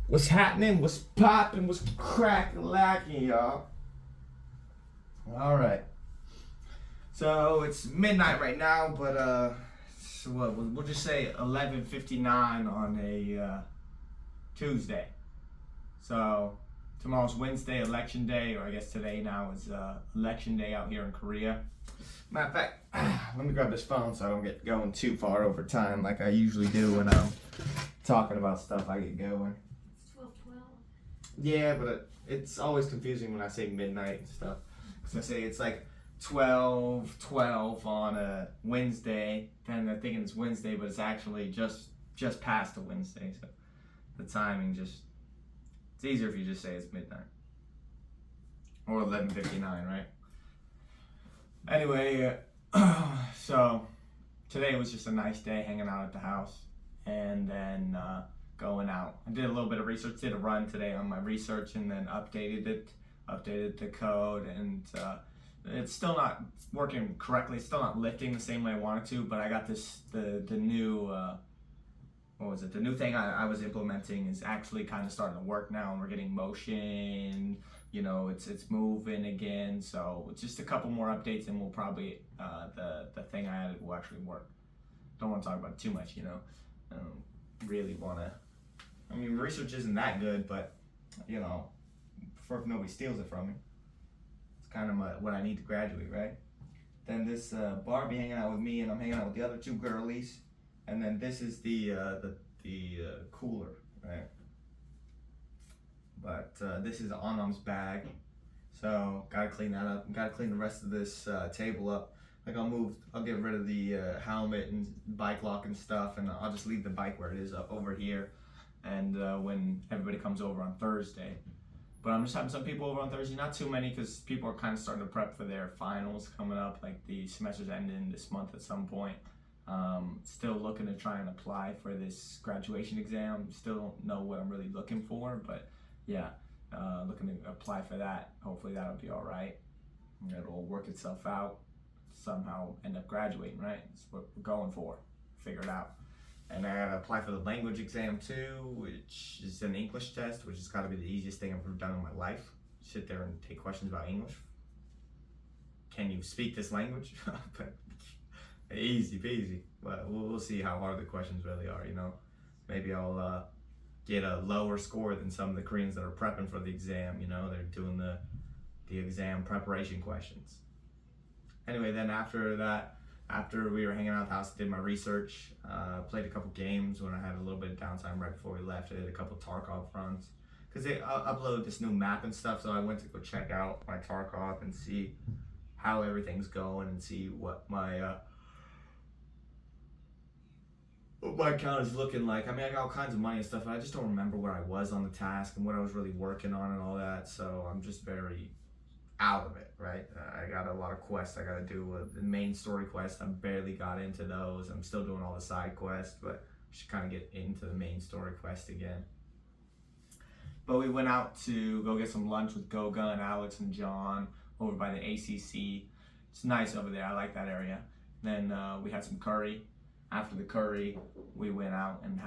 What's happening? What's popping? What's crack-a-lacking, y'all? All right. So it's midnight right now, but so what? We'll just say 11:59 on a Tuesday. So tomorrow's Wednesday, election day, or I guess today now is election day out here in Korea. Matter of fact, let me grab this phone so I don't get going too far over time like I usually do when I'm talking about stuff. I get going. It's 12:12. Yeah, but it's always confusing when I say midnight and stuff. Because I say it's like 12:12 on a Wednesday, then they're thinking it's Wednesday, but it's actually just past a Wednesday. So the timing it's easier if you just say it's midnight. Or 11:59, right? Anyway, so today was just a nice day hanging out at the house and then going out. I did a little bit of research, did a run today on my research and then updated the code, and it's still not working correctly. It's still not lifting the same way I wanted to, but I got the new what was it? The new thing I was implementing is actually kind of starting to work now, and we're getting motion. You know, it's moving again. So just a couple more updates, and we'll probably the thing I added will actually work. Don't want to talk about it too much, you know. I don't really want to. I mean, research isn't that good, but you know, prefer if nobody steals it from me. It's kind of what I need to graduate, right? Then this Barbie hanging out with me, and I'm hanging out with the other two girlies. And then this is the cooler, right? But this is Anam's bag, so gotta clean that up. Gotta clean the rest of this table up. Like I'll get rid of the helmet and bike lock and stuff, and I'll just leave the bike where it is up over here. And when everybody comes over on Thursday, but I'm just having some people over on Thursday, not too many, because people are kind of starting to prep for their finals coming up. Like the semester's ending this month at some point. Still looking to try and apply for this graduation exam. Still don't know what I'm really looking for, but yeah, looking to apply for that. Hopefully that'll be all right. It'll work itself out. Somehow end up graduating, right? That's what we're going for. Figure it out. And I gotta apply for the language exam too, which is an English test, which has got to be the easiest thing I've ever done in my life. Sit there and take questions about English. Can you speak this language? But easy peasy. But we'll see how hard the questions really are, you know. Maybe I'll get a lower score than some of the Koreans that are prepping for the exam, you know. They're doing the exam preparation questions. Anyway, then after that, after we were hanging out at the house, I did my research, played a couple games when I had a little bit of downtime right before we left. I did a couple Tarkov runs. Because they upload this new map and stuff, so I went to go check out my Tarkov and see how everything's going and see what my account is looking like. I mean, I got all kinds of money and stuff, but I just don't remember where I was on the task and what I was really working on and all that. So I'm just very out of it, right? I got a lot of quests I gotta do. The main story quests, I barely got into those. I'm still doing all the side quests, but I should kind of get into the main story quest again. But we went out to go get some lunch with Goga and Alex and John over by the ACC. It's nice over there. I like that area. Then we had some curry. After the curry, we went out and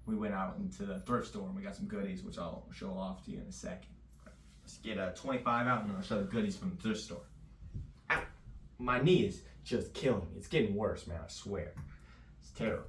we went out into the thrift store and we got some goodies, which I'll show off to you in a second. Let's get a 25 out and I'll show the goodies from the thrift store. Ow! My knee is just killing me. It's getting worse, man, I swear. It's terrible.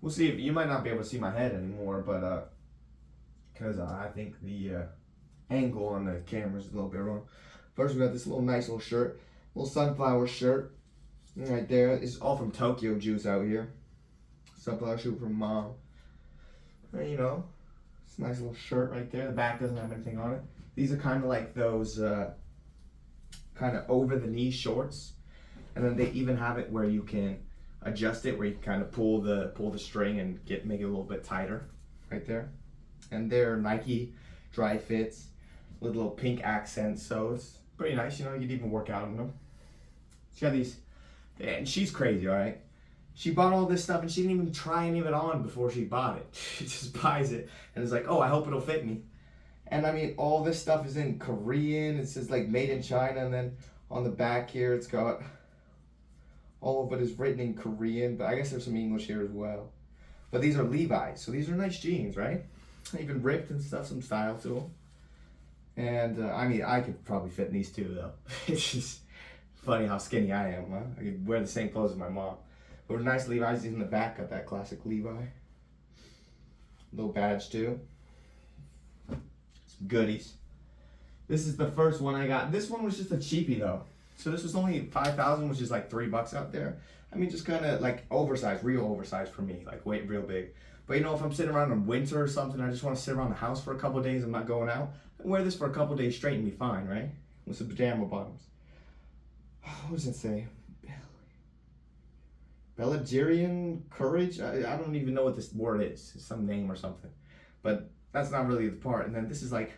We'll see. You might not be able to see my head anymore, but because I think the angle on the camera is a little bit wrong. First, we got this nice little shirt, little sunflower shirt, right there. It's all from Tokyo Juice out here. Sunflower shirt from Mom. And, you know, it's a nice little shirt right there. The back doesn't have anything on it. These are kind of like those kind of over the knee shorts, and then they even have it where you can adjust it where you can kind of pull the string and make it a little bit tighter right there. And they're Nike dry fits with little pink accents, so it's pretty nice. You know, you'd even work out in them. She got these, and she's crazy, all right? She bought all this stuff and she didn't even try any of it on before she bought it. She just buys it and is like, oh, I hope it'll fit me. And I mean, all this stuff is in Korean. It says like made in China, and then on the back here it's got, all of it is written in Korean, but I guess there's some English here as well. But these are Levi's, so these are nice jeans, right? Even ripped and stuff, some style to them. And I mean, I could probably fit in these too, though. It's just funny how skinny I am, huh? I could wear the same clothes as my mom. But nice Levi's in the back, got that classic Levi. Little badge too. Some goodies. This is the first one I got. This one was just a cheapie though. So this was only $5,000, which is like $3 out there. I mean, just kind of like oversized, real oversized for me, like weight real big. But you know, if I'm sitting around in winter or something, I just want to sit around the house for a couple of days, I'm not going out, I wear this for a couple of days straight and be fine, right? With some pajama bottoms. What does it say? Belgarian courage? I don't even know what this word is. It's some name or something. But that's not really the part. And then this is like,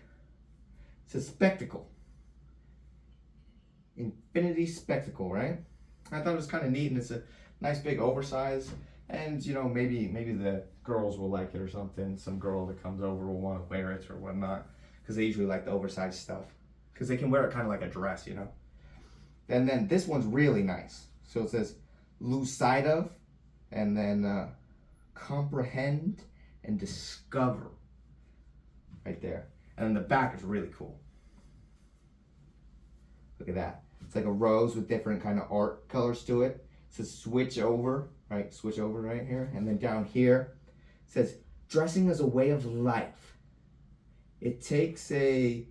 it's a spectacle. Infinity spectacle, right? I thought it was kind of neat, and it's a nice big oversize. And you know, maybe the girls will like it or something. Some girl that comes over will want to wear it or whatnot, because they usually like the oversized stuff, because they can wear it kind of like a dress, you know. And then this one's really nice. So it says lose sight of, and then comprehend and discover right there. And then the back is really cool. Look at that. It's like a rose with different kind of art colors to it. It says switch over, right? Switch over right here. And then down here it says dressing as a way of life. It takes a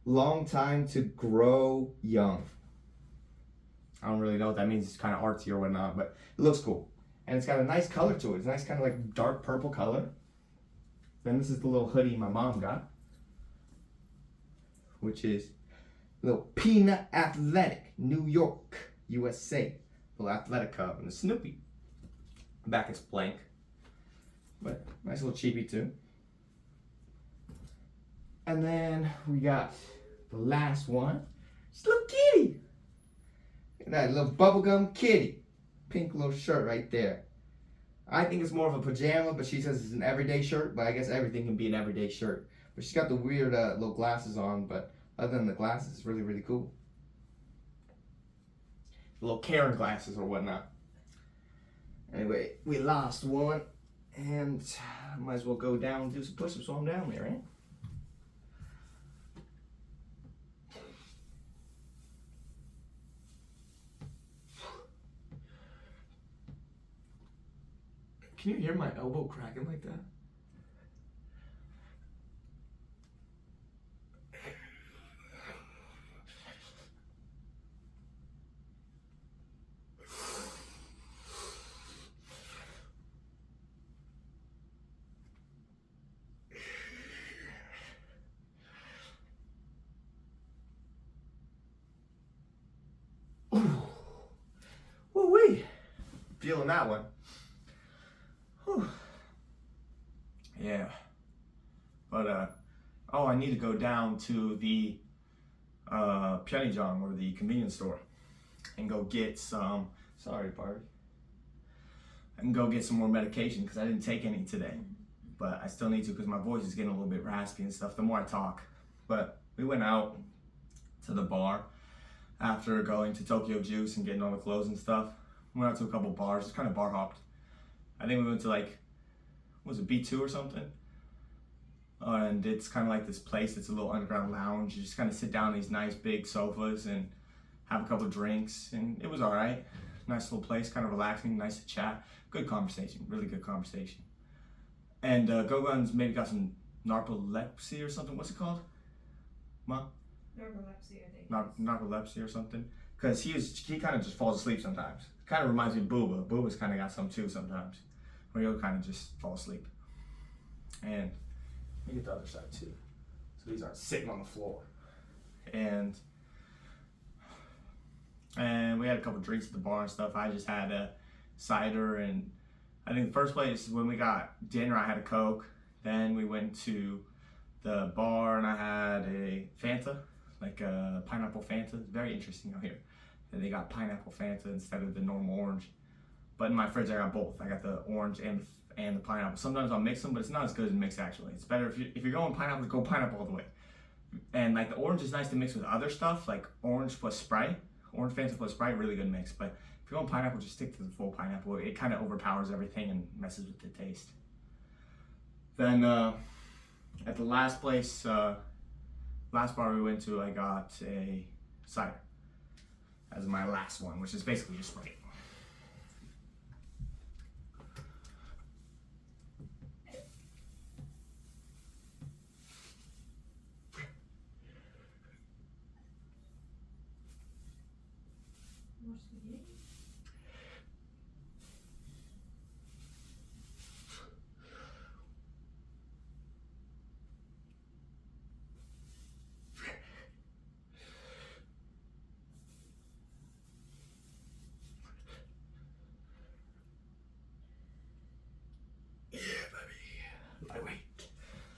long time to grow young. I don't really know what that means. It's kind of artsy or whatnot, but it looks cool. And it's got a nice color to it. It's a nice kind of like dark purple color. Then this is the little hoodie my mom got, which is little Peanut Athletic, New York, USA. Little athletic cup and a Snoopy. Back is blank, but nice little cheapie too. And then we got the last one. It's a little kitty. That little bubblegum kitty. Pink little shirt right there. I think it's more of a pajama, but she says it's an everyday shirt, but I guess everything can be an everyday shirt. But she's got the weird little glasses on, but other than the glasses, it's really, really cool. Little Karen glasses or whatnot. Anyway, we lost one, and I might as well go down and do some push-ups while I'm down there, right? Can you hear my elbow cracking like that? Woo-wee. Feeling that one. Whew. Yeah. But, oh, I need to go down to the Pyeongjang, or the convenience store, and go get some, sorry, Barbie. I can go get some more medication because I didn't take any today. But I still need to, because my voice is getting a little bit raspy and stuff the more I talk. But we went out to the bar after going to Tokyo Juice and getting all the clothes and stuff. We went out to a couple bars, just kind of bar hopped. I think we went to like, what was it, B2 or something? And it's kind of like this place, it's a little underground lounge. You just kind of sit down on these nice big sofas and have a couple drinks, and it was all right. Nice little place, kind of relaxing, nice to chat. Good conversation, really good conversation. And Gogun's maybe got some narcolepsy or something. What's it called? Ma? Narcolepsy, I think. Narcolepsy or something. Because he kind of just falls asleep sometimes. Kind of reminds me of Booba. Booba's kind of got some too sometimes, where he'll kind of just fall asleep. And let me get the other side too. So these aren't sitting on the floor. And we had a couple drinks at the bar and stuff. I just had cider, and I think the first place when we got dinner I had a Coke. Then we went to the bar and I had a Fanta, like a pineapple Fanta. It's very interesting out here. And they got pineapple Fanta instead of the normal orange. But in my fridge I got both. I got the orange and the pineapple. Sometimes I'll mix them, but it's not as good as mixed actually. It's better if you're going pineapple, go pineapple all the way. And like the orange is nice to mix with other stuff, like orange plus Sprite. Orange Fanta plus Sprite, really good mix. But if you're going pineapple, just stick to the full pineapple. It kind of overpowers everything and messes with the taste. Then at the last bar we went to, I got a cider as my last one, which is basically just Sprite. More spaghetti?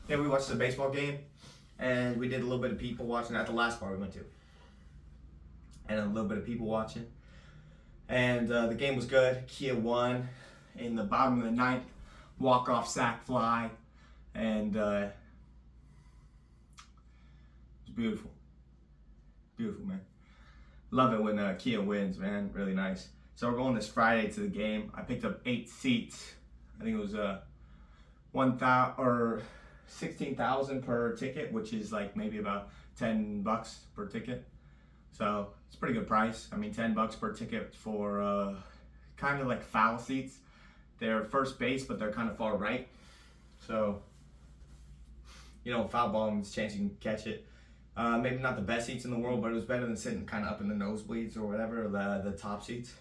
Then we watched the baseball game, and we did a little bit of people watching at the last bar we went to, and a little bit of people watching. And the game was good. Kia won in the bottom of the ninth, walk-off sac fly, and it was beautiful. Beautiful, man. Love it when Kia wins, man. Really nice. So we're going this Friday to the game. I picked up 8 seats. I think it was 1,000 or 16,000 per ticket, which is like maybe about $10 per ticket. So it's a pretty good price. I mean, $10 per ticket for kind of like foul seats. They're first base, but they're kind of far right. So, you know, foul ball means chance you can catch it. Maybe not the best seats in the world, but it was better than sitting kind of up in the nosebleeds or whatever, the top seats.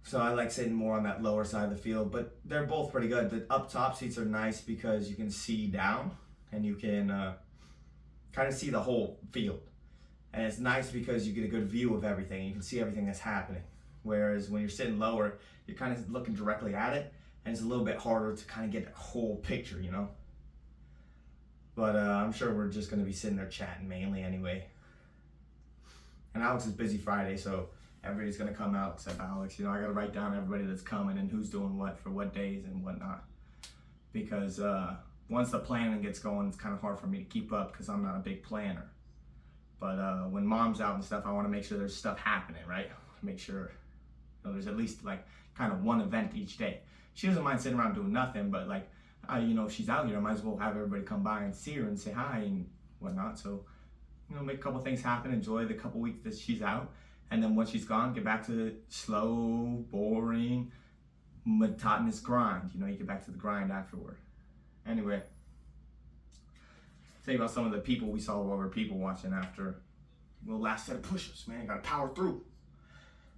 So I like sitting more on that lower side of the field, but they're both pretty good. The up top seats are nice because you can see down and you can kind of see the whole field. And it's nice because you get a good view of everything. You can see everything that's happening. Whereas when you're sitting lower, you're kind of looking directly at it, and it's a little bit harder to kind of get the whole picture, you know? But I'm sure we're just going to be sitting there chatting mainly anyway. And Alex is busy Friday, so everybody's going to come out except Alex. You know, I got to write down everybody that's coming and who's doing what for what days and whatnot. Because once the planning gets going, it's kind of hard for me to keep up because I'm not a big planner. But when mom's out and stuff, I want to make sure there's stuff happening, right? Make sure, you know, there's at least like kind of one event each day. She doesn't mind sitting around doing nothing, but like, you know, if she's out here, I might as well have everybody come by and see her and say hi and whatnot. So, you know, make a couple things happen, enjoy the couple weeks that she's out. And then once she's gone, get back to the slow, boring, monotonous grind. You know, you get back to the grind afterward. Anyway, tell you about some of the people we saw while we were people watching after the last set of push-ups, man. Gotta power through.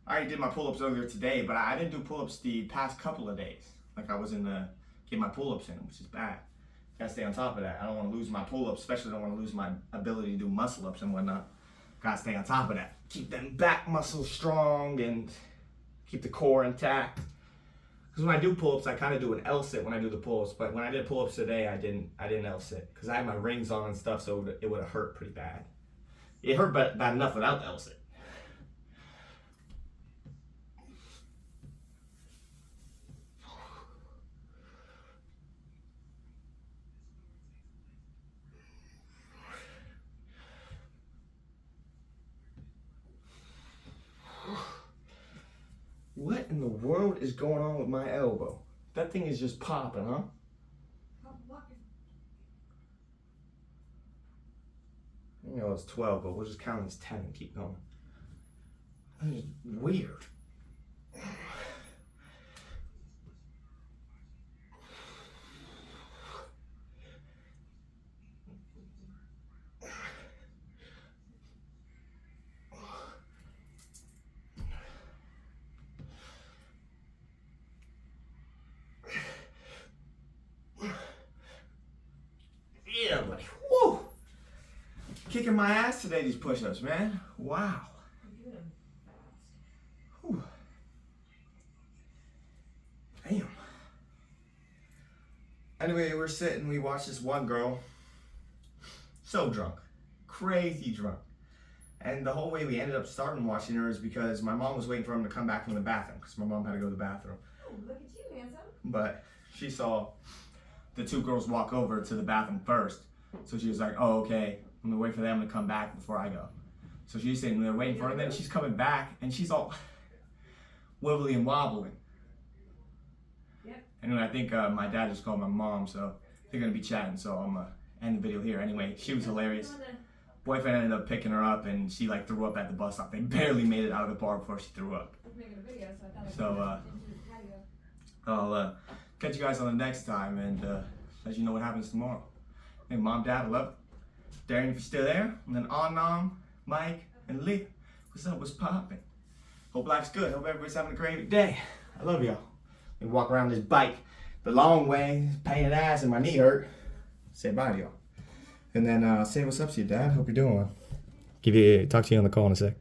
I already did my pull-ups earlier today, but I didn't do pull-ups the past couple of days. Like I was get my pull-ups in, which is bad. Gotta stay on top of that. I don't want to lose my pull-ups, especially don't want to lose my ability to do muscle-ups and whatnot. Gotta stay on top of that. Keep them back muscles strong and keep the core intact. Because when I do pull-ups, I kind of do an L sit when I do the pull-ups. But when I did pull-ups today, I didn't L sit because I had my rings on and stuff, so it would have hurt pretty bad. It hurt bad enough without the L sit. What in the world is going on with my elbow? That thing is just popping, huh? You know, it's 12, but we'll just count it as 10 and keep going. That is weird. Yeah, buddy. Woo! Kicking my ass today, these push-ups, man. Wow. You're doing them fast. Whew. Anyway, we're sitting, we watched this one girl, so drunk, crazy drunk. And the whole way we ended up starting watching her is because my mom was waiting for him to come back from the bathroom, because my mom had to go to the bathroom. Oh, look at you, handsome. But She saw the two girls walk over to the bathroom first. So she was like, oh, okay, I'm gonna wait for them to come back before I go. So she's sitting there waiting for her, and then she's coming back, and she's all wibbly and wobbling. Yep. Anyway, I think my dad just called my mom, so they're gonna be chatting, so I'm gonna end the video here. Anyway, she was hilarious. Boyfriend ended up picking her up, and she like threw up at the bus stop. They barely made it out of the bar before she threw up. I was making a video, so I thought I'd So, put it into the patio. I'll catch you guys on the next time and let you know what happens tomorrow. Hey, Mom, Dad, I love it. Darren, if you're still there, and then Anam, Mike, and Lee, what's up? What's poppin'? Hope life's good. Hope everybody's having a great day. I love y'all. We walk around this bike the long way, pain in the ass, and my knee hurt. Say bye to y'all. And then say what's up to you, Dad. Hope you're doing well. Talk to you on the call in a sec.